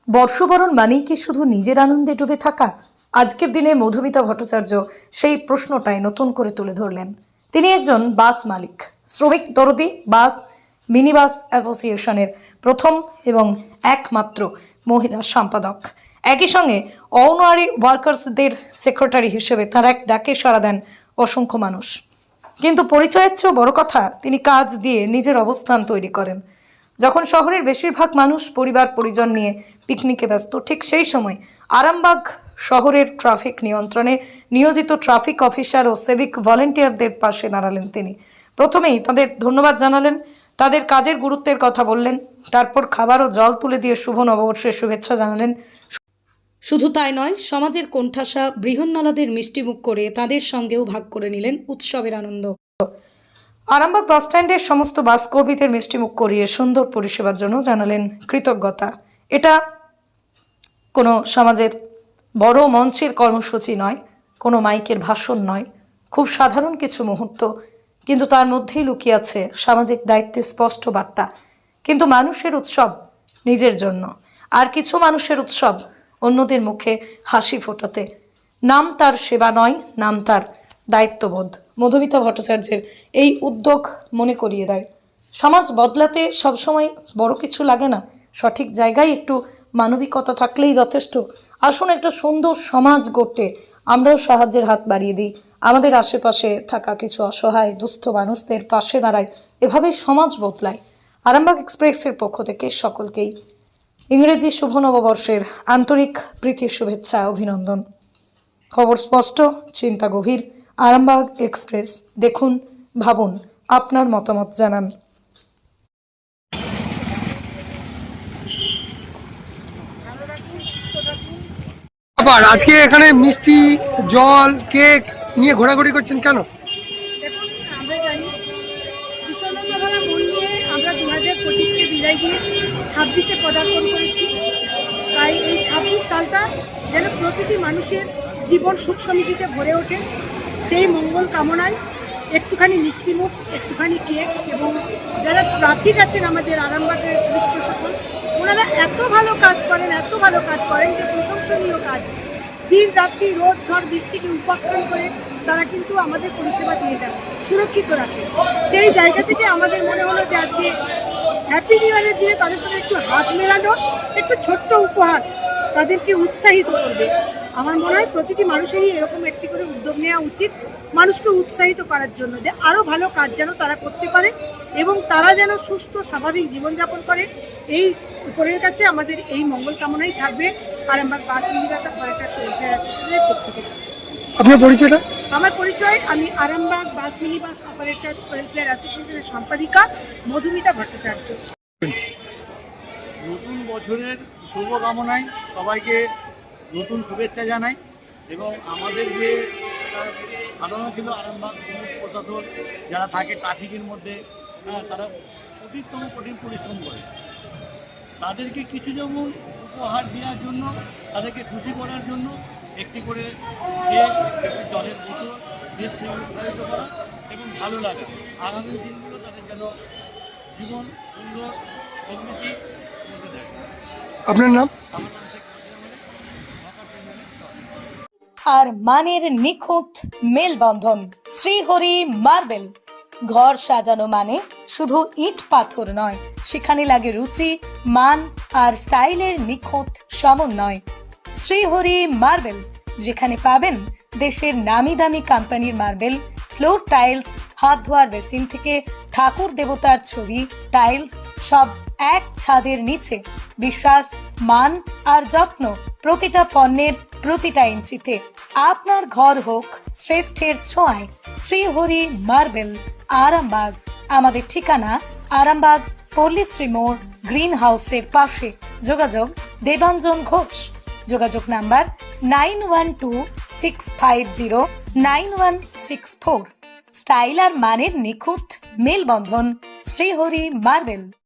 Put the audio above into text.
বর্ষবরণ মানেই কি শুধু নিজের আনন্দে ডুবে থাকা? আজকের দিনে মধুমিতা ভট্টাচার্য সেই প্রশ্নটাই নতুন করে তুলে ধরলেন। তিনি একজন বাস মালিক, শ্রমিক দরদি বাস মিনি বাস অ্যাসোসিয়েশনের প্রথম এবং একমাত্র মহিলা সম্পাদক। একই সঙ্গে অনারি ওয়ার্কার্সদের সেক্রেটারি হিসেবে তার এক ডাকে সাড়া দেন অসংখ্য মানুষ। কিন্তু পরিচয়ের চেয়েও বড় কথা, তিনি কাজ দিয়ে নিজের অবস্থান তৈরি করেন। যখন শহরের বেশিরভাগ মানুষ পরিবার পরিজন নিয়ে পিকনিকে ব্যস্ত, ঠিক সেই সময় আরামবাগ শহরের ট্রাফিক নিয়ন্ত্রণে নিয়োজিত ট্রাফিক অফিসার ও সিভিক ভলেন্টিয়ারদের পাশে দাঁড়ালেন তিনি। প্রথমেই তাদের ধন্যবাদ জানালেন, তাদের কাজের গুরুত্বের কথা বললেন, তারপর খাবার ও জল তুলে দিয়ে শুভ নববর্ষের শুভেচ্ছা জানালেন। শুধু তাই নয়, সমাজের কোণঠাসা বৃহন্নলাদের মিষ্টিমুখ করে তাদের সঙ্গেও ভাগ করে নিলেন উৎসবের আনন্দ। আরামবাগ বাসস্ট্যান্ডের সমস্ত বাস কর্মীদের মিষ্টিমুখ করিয়ে সুন্দর পরিষেবার জন্য জানালেন কৃতজ্ঞতা। এটা কোনো সমাজের বড় মঞ্চের কর্মসূচি নয়, কোনো মাইকের ভাষণ নয়, খুব সাধারণ কিছু মুহূর্ত, কিন্তু তার মধ্যেই লুকিয়ে আছে সামাজিক দায়িত্বের স্পষ্ট বার্তা। কিন্তু মানুষের উৎসব নিজের জন্য, আর কিছু মানুষের উৎসব অন্যদের মুখে হাসি ফোটাতে। নাম তার সেবা নয়, নাম তার দায়িত্ববোধ। মধুমিতা ভট্টাচার্যের এই উদ্যোগ মনে করিয়ে দেয়, সমাজ বদলাতে সবসময় বড় কিছু লাগে না, সঠিক জায়গায় একটু মানবিকতা থাকলেই যথেষ্ট। আসুন একটা সুন্দর সমাজ গড়তে আমরাও সাহায্যের হাত বাড়িয়ে দিই, আমাদের আশেপাশে থাকা কিছু অসহায় দুস্থ মানুষদের পাশে দাঁড়ায়, এভাবেই সমাজ বদলায়। আরামবাগ এক্সপ্রেসের পক্ষ থেকে সকলকেই ইংরেজি শুভ নববর্ষের আন্তরিক প্রীতির শুভেচ্ছা, অভিনন্দন। খবর স্পষ্ট, চিন্তা গভীর। আরামবাগ এক্সপ্রেস, দেখুন, ভাবুন, আপনার মতামত জানান। আবার আজকে এখানে মিষ্টি, জল, কেক নিয়ে ঘোরাঘুরি করছেন কেন? দেখুন, আমরা জানি বিষণ্ণতা ভরা মন নিয়ে আমরা 2025কে বিদায় দিয়ে 26-এ পদার্পণ করেছি। তাই এই 26 সালটা যেন প্রতিটি মানুষের জীবন সুখ সমৃদ্ধিতে ভরে ওঠে, সেই মঙ্গল কামনায় একটুখানি মিষ্টিমুখ, একটুখানি কেক, এবং যারা ট্রাফিক আছেন আমাদের আরামবাগের পুলিশ প্রশাসন, ওনারা এত ভালো কাজ করেন যে প্রশংসনীয় কাজ। দিন রাত্রি, রোদ ঝড় বৃষ্টিকে উপেক্ষা করে তারা কিন্তু আমাদের পরিষেবা দিয়ে যান, সুরক্ষিত রাখে। সেই জায়গা থেকে আমাদের মনে হলো যে আজকে হ্যাপি নিউ ইয়ারের দিনে তাদের সঙ্গে একটু হাত মেলানো, একটু ছোট্ট উপহার তাদেরকে উৎসাহিত করবে। আমার মনে হয় প্রতিটি মানুষেরই এরকম একটি করে উদ্যোগ নেওয়া উচিত, মানুষকে উৎসাহিত করার জন্য যে আরও ভালো কাজ যেন তারা করতে পারে এবং তারা যেন সুস্থ স্বাভাবিক জীবনযাপন করে। এই উপরের কাছে আমাদের এই মঙ্গল কামনাই থাকবে আরামবাগ বাস মিনি বাস অপারেটর্স ওয়েলফেয়ার অ্যাসোসিয়েশনের পক্ষ থেকে। আপনার পরিচয়টা? আমার পরিচয়, আমি আরামবাগ বাস মিনি বাস অপারেটর্স ওয়েলফেয়ার অ্যাসোসিয়েশনের সম্পাদিকা মধুমিতা ভট্টাচার্য। নতুন বছরের শুভকামনায় সবাইকে নতুন শুভেচ্ছা জানাই। এবং আমাদের যে ধারণা ছিল আরামবাগ পুলিশ প্রশাসন যারা থাকে ট্রাফিকের মধ্যে, তারা কঠিন পরিশ্রম করে, তাদেরকে কিছু যেমন উপহার দেওয়ার জন্য, তাদেরকে খুশি করার জন্য একটি করে কেক, একটি জলের বোতল দিয়ে উৎসাহিত করা এবং ভালো লাগা। আগামী দিনগুলো তাদের যেন জীবন সুন্দর সমৃদ্ধি করতে দেয়। আপনার নাম? আমার নাম শেখ মুজিবুর রহমান, আর মানের নিখুঁত মেলবন্ধন, শ্রীহরি মার্বেল। ঘর সাজানো মানে শুধু ইট পাথর নয়, সেখানে লাগে রুচি, মান আর স্টাইলের নিখুঁত সমন্বয়। শ্রীহরি মার্বেল, যেখানে পাবেন দেশের নামি দামি কোম্পানির মার্বেল, ফ্লোর টাইলস, হাত ধোয়ার বেসিন থেকে ঠাকুর দেবতার ছবি, টাইলস, সব এক ছাদের নিচে। বিশ্বাস, মান আর যত্ন প্রতিটা পণ্যের প্রতিটা ইঞ্চিতে। আপনার ঘর হোক শ্রেষ্ঠের ছোঁয়ায়। শ্রীহরি মার্বেল, আরামবাগ। আমাদের ঠিকানা আরামবাগ পল্লীশ্রী মোড়, গ্রিন হাউসের পাশে। যোগাযোগ দেবাঞ্জন ঘোষ। যোগাযোগ নাম্বার 9126509164। স্টাইল আর মানের নিখুঁত মেলবন্ধন, শ্রীহরি মার্বেল।